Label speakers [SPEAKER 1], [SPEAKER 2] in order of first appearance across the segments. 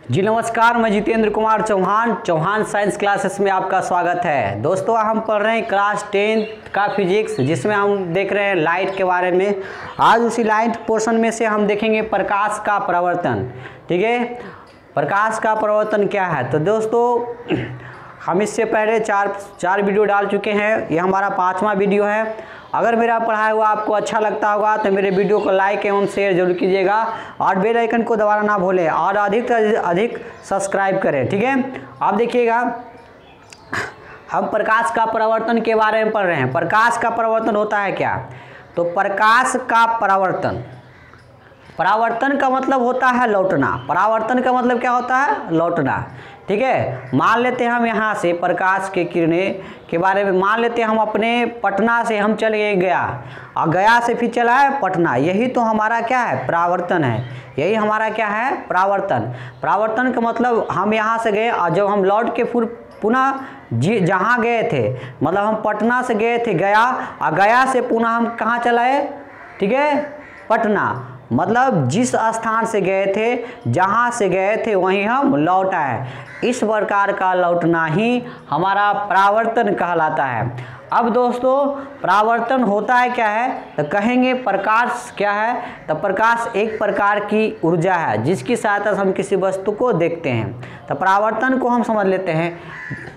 [SPEAKER 1] जी नमस्कार, मैं Jitendra Kumar Chauhan science classes में आपका स्वागत है। दोस्तों हम पढ़ रहे हैं क्लास 10 का फिजिक्स, जिसमें हम देख रहे हैं लाइट के बारे में। आज उसी लाइट पोर्शन में से हम देखेंगे प्रकाश का परावर्तन। ठीक है, प्रकाश का परावर्तन क्या है। तो दोस्तों हम इससे पहले चार वीडियो डाल चुके हैं, ये हमारा 5वां वीडियो है। अगर मेरा पढ़ाया हुआ आपको अच्छा लगता होगा तो मेरे वीडियो को लाइक एवं शेयर जरूर कीजिएगा और बेल आइकन को दबाना ना भूलें और अधिक से अधिक सब्सक्राइब करें। ठीक है, आप देखिएगा हम प्रकाश का परावर्तन के बारे में पढ़ रहे हैं। प्रकाश का परावर्तन होता है क्या। तो प्रकाश का परावर्तन का मतलब होता है लौटना। परावर्तन का मतलब क्या होता है, लौटना। ठीक है, मान लेते हैं हम यहाँ से प्रकाश के किरणें के बारे में मान लेते हैं हम अपने पटना से हम चले गए गया और गया से फिर चला है पटना। यही तो हमारा क्या है, परावर्तन है। यही हमारा क्या है, परावर्तन। परावर्तन का मतलब हम यहाँ से गए और जब हम लौट के फिर पुनः जहाँ गए थे, मतलब हम पटना से गए थे गया और गया से पुनः हम कहाँ चलाए, ठीक है, पटना। मतलब जिस स्थान से गए थे, जहाँ से गए थे वहीं हम लौट आए। इस प्रकार का लौटना ही हमारा परावर्तन कहलाता है। अब दोस्तों परावर्तन होता है क्या है, तो कहेंगे प्रकाश क्या है। तो प्रकाश एक प्रकार की ऊर्जा है जिसकी सहायता से हम किसी वस्तु को देखते हैं। तो परावर्तन को हम समझ लेते हैं।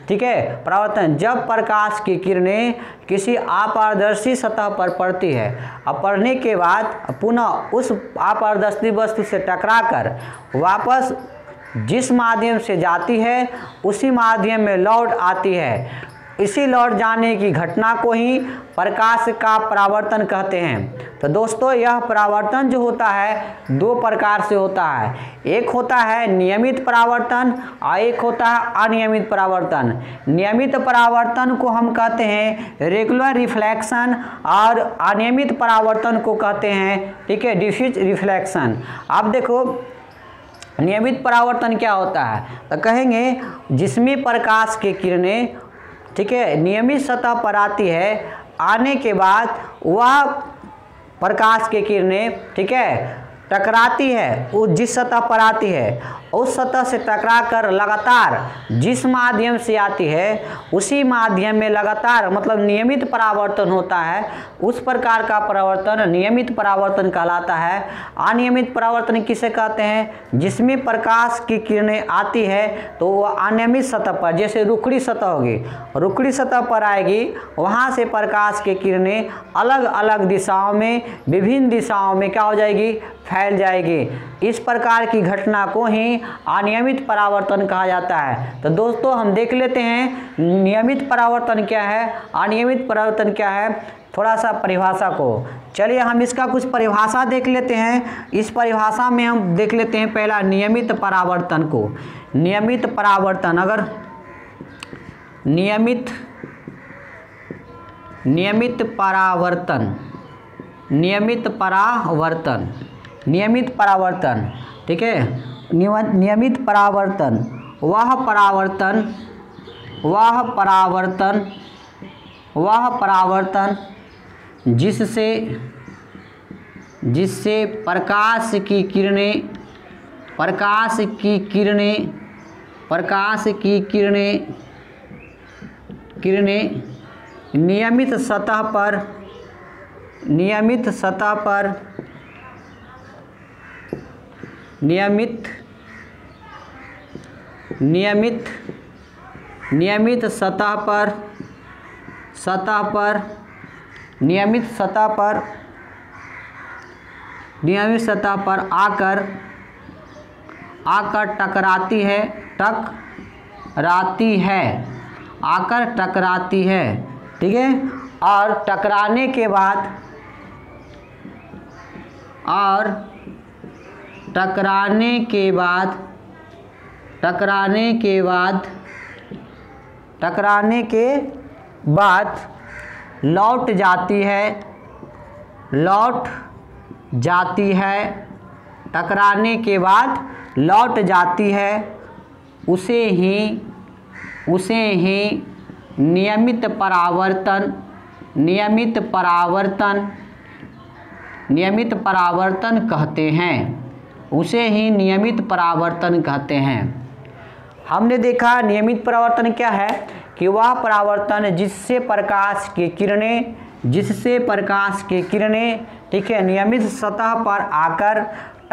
[SPEAKER 1] ठीक है, परावर्तन जब प्रकाश की किरणें किसी अपारदर्शी सतह पर पड़ती है और पड़ने के बाद पुनः उस अपारदर्शी वस्तु से टकराकर वापस जिस माध्यम से जाती है उसी माध्यम में लौट आती है, इसी लौट जाने की घटना को ही प्रकाश का परावर्तन कहते हैं। तो दोस्तों यह परावर्तन जो होता है दो प्रकार से होता है। एक होता है नियमित परावर्तन और एक होता है अनियमित परावर्तन। नियमित परावर्तन को हम कहते हैं रेगुलर रिफ्लेक्शन और अनियमित परावर्तन को कहते हैं, ठीक है, डिफ्यूज रिफ्लेक्शन। आप देखो नियमित परावर्तन क्या होता है, तो कहेंगे जिसमें प्रकाश की किरणें, ठीक है, नियमित सतह पर आती है, आने के बाद वह प्रकाश की किरणें, ठीक है, टकराती है, वो जिस सतह पर आती है उस सतह से टकराकर लगातार जिस माध्यम से आती है उसी माध्यम में लगातार मतलब नियमित परावर्तन होता है। उस प्रकार का परावर्तन नियमित परावर्तन कहलाता है। अनियमित परावर्तन किसे कहते हैं, जिसमें प्रकाश की किरणें आती है तो वह अनियमित सतह पर, जैसे रुखड़ी सतह होगी, रुखड़ी सतह पर आएगी, वहाँ से प्रकाश की किरणें अलग अलग दिशाओं में, विभिन्न दिशाओं में क्या हो जाएगी, फैल जाएगी। इस प्रकार की घटना को ही अनियमित परावर्तन कहा जाता है। तो दोस्तों हम देख लेते हैं नियमित परावर्तन क्या है, अनियमित परावर्तन क्या है, थोड़ा सा परिभाषा को। चलिए हम इसका कुछ परिभाषा देख लेते हैं। इस परिभाषा में हम देख लेते हैं पहला नियमित परावर्तन को। नियमित परावर्तन, अगर नियमित परावर्तन, ठीक है, नियमित परावर्तन वह परावर्तन जिससे प्रकाश की किरणें नियमित सतह पर आकर टकराती है, ठीक है, और टकराने के बाद लौट जाती है, उसे ही नियमित परावर्तन कहते हैं। उसे ही नियमित परावर्तन कहते हैं। हमने देखा नियमित परावर्तन क्या है कि वह परावर्तन जिससे प्रकाश की किरणें ठीक है नियमित सतह पर आकर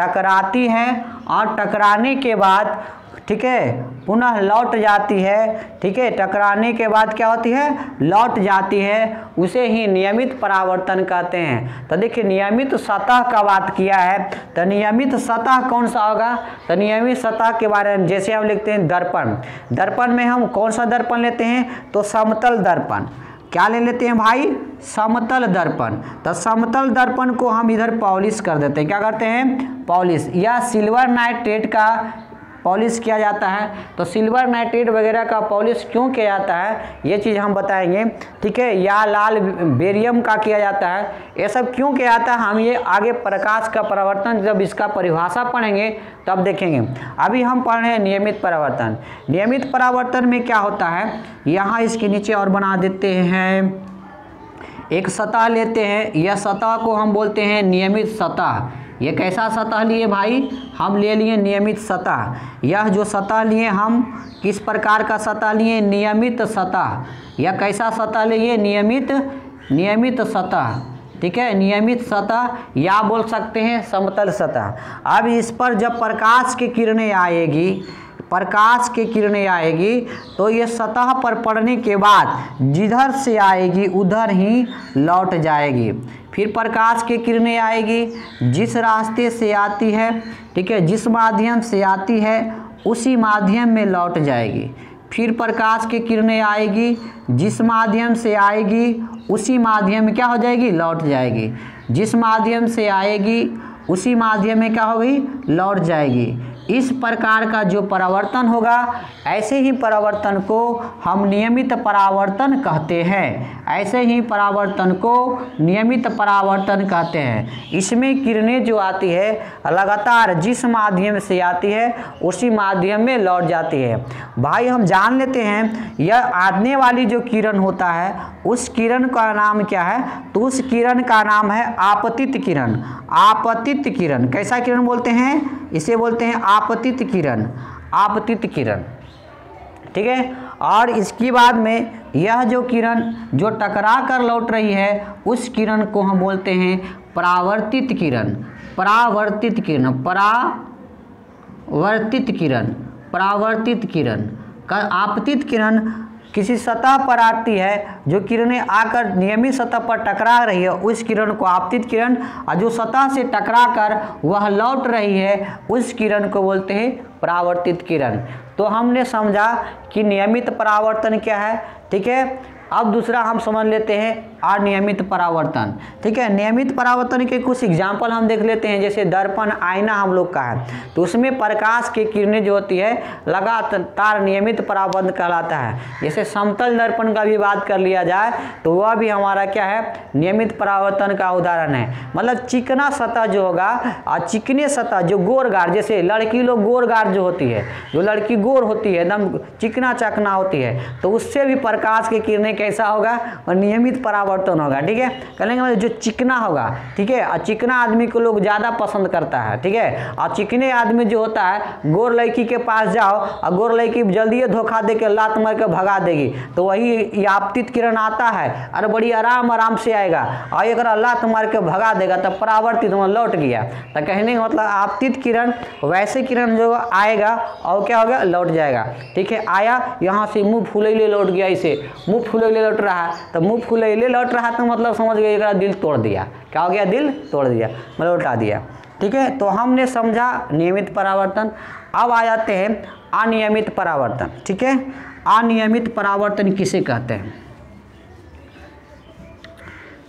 [SPEAKER 1] टकराती हैं और टकराने के बाद ठीक है पुनः लौट जाती है। ठीक है, टकराने के बाद क्या होती है, लौट जाती है, उसे ही नियमित परावर्तन कहते हैं। तो देखिए नियमित सतह का बात किया है, तो नियमित सतह कौन सा होगा, तो नियमित सतह के बारे में जैसे हम लिखते हैं दर्पण, दर्पण में हम कौन सा दर्पण लेते हैं, तो समतल दर्पण। क्या ले लेते हैं भाई, समतल दर्पण। तो समतल दर्पण को हम इधर पॉलिश कर देते हैं, क्या करते हैं, पॉलिश, या सिल्वर नाइट्रेट का पॉलिश किया जाता है। तो सिल्वर नाइट्रेट वगैरह का पॉलिश क्यों किया जाता है ये चीज़ हम बताएंगे। ठीक है, या लाल बेरियम का किया जाता है, ये सब क्यों किया जाता है हम ये आगे प्रकाश का परावर्तन जब इसका परिभाषा पढ़ेंगे तब देखेंगे। अभी हम पढ़ रहे हैं नियमित परावर्तन। नियमित परावर्तन में क्या होता है, यहाँ इसके नीचे और बना देते हैं, एक सतह लेते हैं, यह सतह को हम बोलते हैं नियमित सतह। ये कैसा सतह लिए भाई, हम ले लिए नियमित सतह। यह जो सतह लिए हम किस प्रकार का सतह लिए, नियमित सतह। यह कैसा सतह लिए, नियमित सतह। ठीक है, नियमित सतह या बोल सकते हैं समतल सतह। अब इस पर जब प्रकाश की किरणें आएगी तो ये सतह पर पड़ने के बाद जिधर से आएगी उधर ही लौट जाएगी। फिर प्रकाश की किरणें आएगी, जिस रास्ते से आती है, ठीक है, जिस माध्यम से आती है उसी माध्यम में लौट जाएगी। फिर प्रकाश की किरणें आएगी, जिस माध्यम से आएगी उसी माध्यम में क्या हो जाएगी, लौट जाएगी। जिस माध्यम से आएगी उसी माध्यम में क्या होगी, लौट जाएगी। इस प्रकार का जो परावर्तन होगा, ऐसे ही परावर्तन को हम नियमित परावर्तन कहते हैं। ऐसे ही परावर्तन को नियमित परावर्तन कहते हैं। इसमें किरणें जो आती है लगातार जिस माध्यम से आती है उसी माध्यम में लौट जाती है। भाई हम जान लेते हैं यह आने वाली जो किरण होता है उस किरण का नाम क्या है, तो उस किरण का नाम है आपतित किरण। आपतित किरण, कैसा किरण बोलते हैं, इसे बोलते हैं आपतित किरण, आपतित किरण। ठीक है, और इसके बाद में यह जो किरण जो टकरा कर लौट रही है उस किरण को हम बोलते हैं परावर्तित किरण। परावर्तित किरण, परावर्तित किरण, परावर्तित किरण। आपतित किरण किसी सतह पर आती है, जो किरणें आकर नियमित सतह पर टकरा रही है उस किरण को आपतित किरण, और जो सतह से टकरा कर वह लौट रही है उस किरण को बोलते हैं परावर्तित किरण। तो हमने समझा कि नियमित परावर्तन क्या है। ठीक है, अब दूसरा हम समझ लेते हैं अनियमित परावर्तन। ठीक है, नियमित परावर्तन के कुछ एग्जाम्पल हम देख लेते हैं। जैसे दर्पण आईना हम लोग का है, तो उसमें प्रकाश की किरणें जो होती है लगातार नियमित परावर्तन कहलाता है। जैसे समतल दर्पण का भी बात कर लिया जाए तो वह भी हमारा क्या है, नियमित परावर्तन का उदाहरण है। मतलब चिकना सतह जो होगा और चिकने सतह जो गोरगार, जैसे लड़की लोग गोरगार जो होती है, जो लड़की गोर होती है एकदम चिकना चकना होती है, तो उससे भी प्रकाश की किरणें कैसा होगा, और नियमित परावर्तन होगा। ठीक है, कहेंगे जो चिकना होगा, ठीक है, और चिकना आदमी को लोग ज़्यादा पसंद करता है। ठीक है, और चिकने आदमी जो होता है, गोर लड़की के पास जाओ और गोर लड़की जल्दी धोखा दे के लात मार के भगा देगी, तो वही आपतित किरण आता है और बड़ी आराम से आएगा, और अगर लात मार के भगा देगा तो परावर्तित लौट गया। तो कहने का मतलब आपतित किरण वैसे किरण जो आएगा और क्या होगा, लौट जाएगा। ठीक है, आया यहाँ से मुँह फूले लौट गया, इसे मुँह फूले लौट रहा है, तो मुँह फूले लौट रहा तो मतलब समझ गए दिल तोड़ दिया। क्या हो गया, दिल तोड़ दिया, मतलब लौटा दिया। ठीक है, तो हमने समझा नियमित परावर्तन। अब आ जाते हैं अनियमित परावर्तन। ठीक है, अनियमित परावर्तन किसे कहते हैं,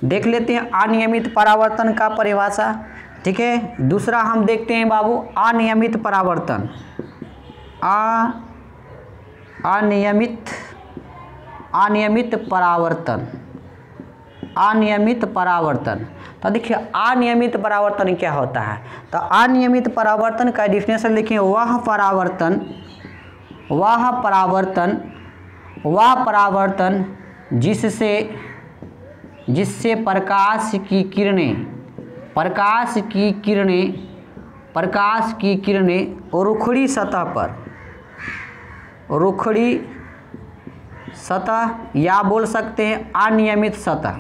[SPEAKER 1] देख लेते हैं अनियमित परावर्तन का परिभाषा। ठीक है, दूसरा हम देखते हैं बाबू अनियमित परावर्तन। अनियमित परावर्तन, अनियमित परावर्तन। तो देखिए अनियमित परावर्तन क्या होता है, तो अनियमित परावर्तन का डिफिनेशन लिखिए, वह परावर्तन जिससे प्रकाश की किरणें प्रकाश की किरणें रुखड़ी सतह पर, रुखड़ी सतह या बोल सकते हैं अनियमित सतह,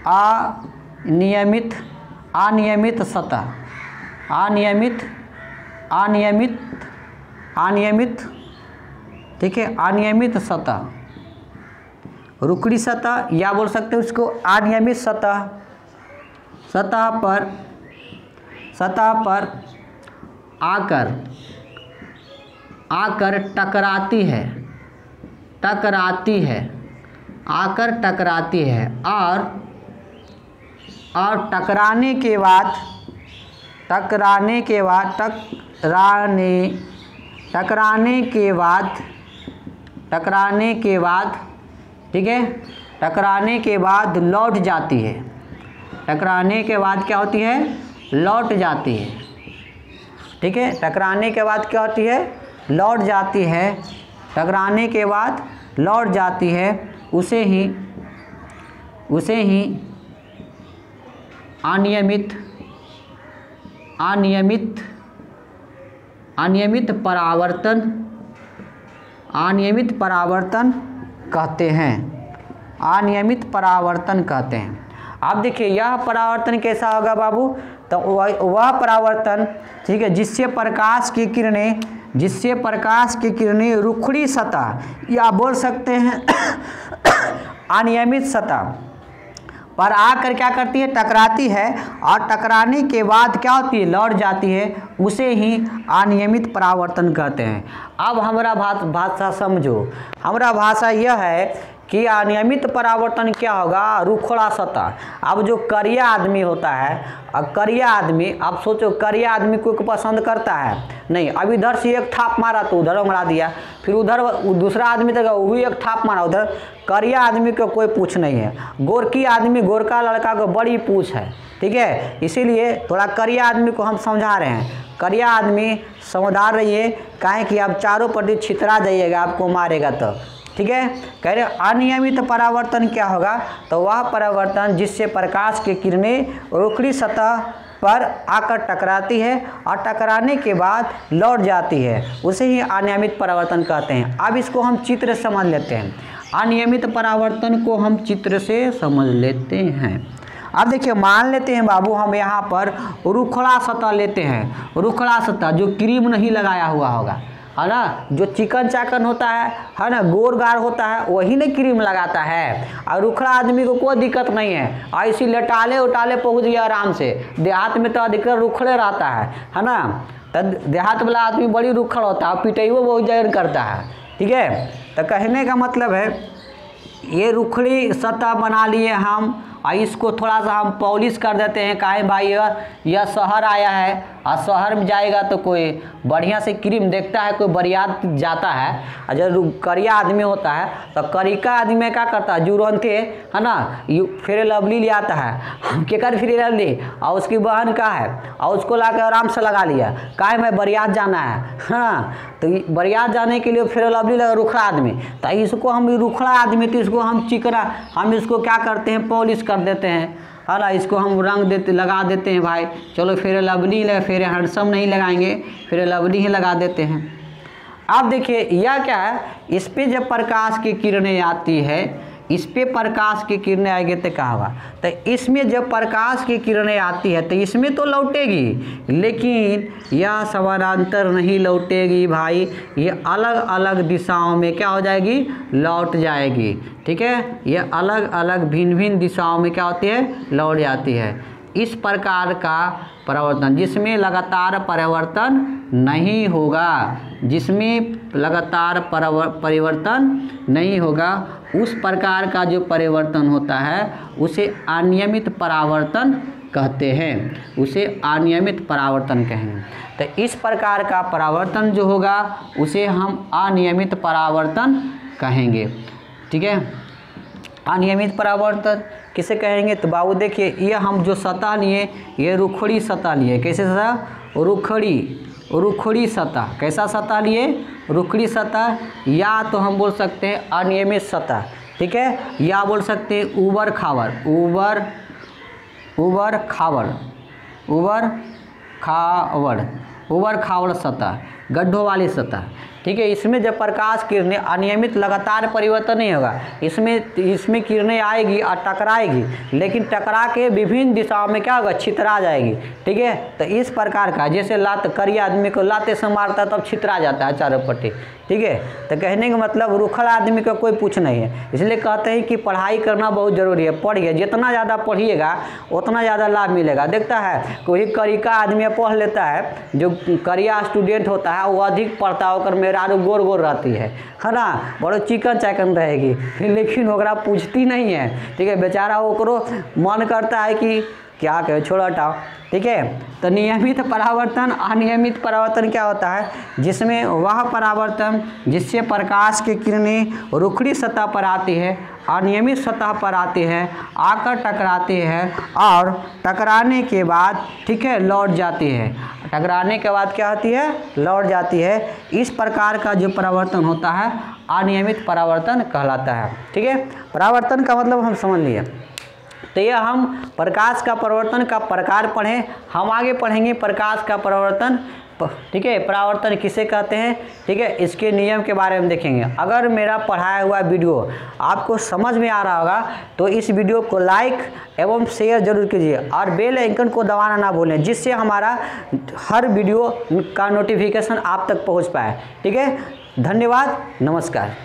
[SPEAKER 1] अनियमित अनियमित सतह, अनियमित अनियमित अनियमित, ठीक है, अनियमित सतह, रुखड़ी सतह या बोल सकते हैं उसको अनियमित सतह, सतह पर आकर आकर टकराती है, टकराती है, आकर टकराती है और टकराने के बाद, टकराने के बाद, टकराने के बाद, टकराने के बाद, ठीक है, टकराने के बाद लौट जाती है, टकराने के बाद क्या होती है, लौट जाती है, ठीक है, टकराने के बाद क्या होती है, लौट जाती है, टकराने के बाद लौट जाती है, उसे ही अनियमित अनियमित अनियमित परावर्तन, अनियमित परावर्तन कहते हैं, अनियमित परावर्तन कहते हैं। अब देखिए यह परावर्तन कैसा होगा बाबू, तो वह परावर्तन, ठीक है, जिससे प्रकाश की किरणें, जिससे प्रकाश की किरणें रुखड़ी सतह या बोल सकते हैं अनियमित सतह पर आकर क्या करती है, टकराती है और टकराने के बाद क्या होती है, लौट जाती है, उसे ही अनियमित परावर्तन कहते हैं। अब हमारा भाषा समझो, हमारा भाषा यह है कि अनियमित परावर्तन क्या होगा, रुखड़ा सतह। अब जो करिया आदमी होता है, अब करिया आदमी, अब सोचो करिया आदमी को पसंद करता है नहीं, अब इधर से एक थाप मारा तो उधर उंगड़ा दिया, फिर उधर दूसरा आदमी तक वो भी एक थाप मारा उधर। करिया आदमी को कोई पूछ नहीं है, गोरकी आदमी, गोरका लड़का को बड़ी पूछ है, ठीक है, इसीलिए थोड़ा करिया आदमी को हम समझा रहे हैं। करिया आदमी समझदार रहिए, काहे कि आप चारों पट्टी छितरा जाइएगा, आपको मारेगा तो, ठीक है। कह रहे अनियमित परावर्तन क्या होगा, तो वह परावर्तन जिससे प्रकाश की किरणें रुखड़ी सतह पर आकर टकराती है और टकराने के बाद लौट जाती है, उसे ही अनियमित परावर्तन कहते हैं। अब इसको हम चित्र समझ लेते हैं, अनियमित परावर्तन को हम चित्र से समझ लेते हैं। अब देखिए मान लेते हैं बाबू, हम यहाँ पर रुखड़ा सतह लेते हैं, रुखड़ा सतह जो क्रीम नहीं लगाया हुआ होगा, है ना, जो चिकन चाकन होता है ना, गोरगार होता है, वही ने क्रीम लगाता है। और रुखड़ा आदमी को कोई दिक्कत नहीं है, और इसी लटाले उटाले पहुँच गया आराम से। देहात में तो अधिकतर रुखड़े रहता है ना, तो देहात वाला आदमी बड़ी रुखड़ होता है, पिटाइयो बहुत जगह करता है, ठीक है। तो कहने का मतलब है ये रुखड़ी सतह बना लिए हम, और इसको थोड़ा सा हम पॉलिश कर देते हैं। काहे भाई, यह शहर आया है और शहर में जाएगा तो कोई बढ़िया से क्रीम देखता है, कोई बरियात जाता है, और जब करिया आदमी होता है तो करिका आदमी क्या करता है, जुरन थे, है ना, फेयर लवली ले आता है, केकर फेयर लवली, और उसकी बहन का है, और उसको ला कर आराम से लगा लिया। काहे मैं बरियात जाना है ना, तो बरियात जाने के लिए फेयर लवली लगा रुखड़ा आदमी, तो इसको हम रुखड़ा आदमी, तो इसको हम चिकना, हम इसको क्या करते हैं, पॉलिश कर देते हैं, है ना, इसको हम रंग देते, लगा देते हैं भाई, चलो फेयर लवली लगा, फेयर हैंडसम नहीं लगाएंगे, फेयर लवली ही लगा देते हैं। अब देखिए यह क्या है, इस पे जब प्रकाश की किरणें आती है, इस पे प्रकाश की किरणें आएगी तो क्या होगा, तो इसमें जब प्रकाश की किरणें आती है तो इसमें तो लौटेगी, लेकिन यह समानांतर नहीं लौटेगी भाई, ये अलग अलग दिशाओं में क्या हो जाएगी, लौट जाएगी, ठीक है। ये अलग अलग भिन्न भिन्न दिशाओं में क्या होती है, लौट जाती है। इस प्रकार का परिवर्तन जिसमें लगातार परिवर्तन नहीं होगा, जिसमें लगातार परिवर्तन नहीं होगा, उस प्रकार का जो परिवर्तन होता है उसे अनियमित परावर्तन कहते हैं, उसे अनियमित परावर्तन कहेंगे। तो इस प्रकार का परावर्तन जो होगा उसे हम अनियमित परावर्तन कहेंगे, ठीक है। अनियमित परावर्तन किसे कहेंगे, तो बाबू देखिए ये हम जो सतह लिए, ये रुखड़ी सतह लिए, कैसे सतह, रुखड़ी सतह, कैसा सतह लिए, रुखड़ी सतह, या तो हम बोल सकते हैं अनियमित सतह, ठीक है, या बोल सकते हैं उबड़ खाबड़, खावड़, उबड़ खावड़ सतह, गड्ढों वाली सतह, ठीक है। इसमें जब प्रकाश किरणें अनियमित लगातार परिवर्तन नहीं होगा, इसमें किरणें आएगी और टकराएगी, लेकिन टकरा के विभिन्न दिशाओं में क्या होगा, छितरा जाएगी, ठीक है। तो इस प्रकार का, जैसे लात करिया आदमी को लाते से मारता है तब छितरा जाता है चारों पट्टी, ठीक है। तो कहने का मतलब रूखल आदमी का कोई पूछ नहीं है, इसलिए कहते हैं कि पढ़ाई करना बहुत ज़रूरी है। पढ़िए, जितना ज़्यादा पढ़िएगा उतना ज़्यादा लाभ मिलेगा। देखता है कोई करिका आदमी पढ़ लेता है, जो करिया स्टूडेंट होता है वो अधिक पढ़ता होकर मेहरारू गोर गोर रहती है ना, बड़ो चिकन चाकन रहेगी, लेकिन ओकरा पूछती नहीं है, ठीक है। बेचारा ओकरो मन करता है कि क्या कहे, छोड़ो हटाओ, ठीक है। तो नियमित परावर्तन, अनियमित परावर्तन क्या होता है, जिसमें वह परावर्तन जिससे प्रकाश की किरणें रुखड़ी सतह पर आती है, अनियमित सतह पर आती है, आकर टकराती है और टकराने के बाद, ठीक है, लौट जाती है। टकराने के बाद क्या होती है, लौट जाती है। इस प्रकार का जो परावर्तन होता है अनियमित परावर्तन कहलाता है, ठीक है। परावर्तन का मतलब हम समझ लिए। तो ये हम प्रकाश का परावर्तन का प्रकार पढ़ें। हम आगे पढ़ेंगे प्रकाश का परावर्तन, ठीक है, परावर्तन किसे कहते हैं, ठीक है, इसके नियम के बारे में देखेंगे। अगर मेरा पढ़ाया हुआ वीडियो आपको समझ में आ रहा होगा तो इस वीडियो को लाइक एवं शेयर जरूर कीजिए और बेल आइकन को दबाना ना भूलें, जिससे हमारा हर वीडियो का नोटिफिकेशन आप तक पहुंच पाए, ठीक है। धन्यवाद, नमस्कार।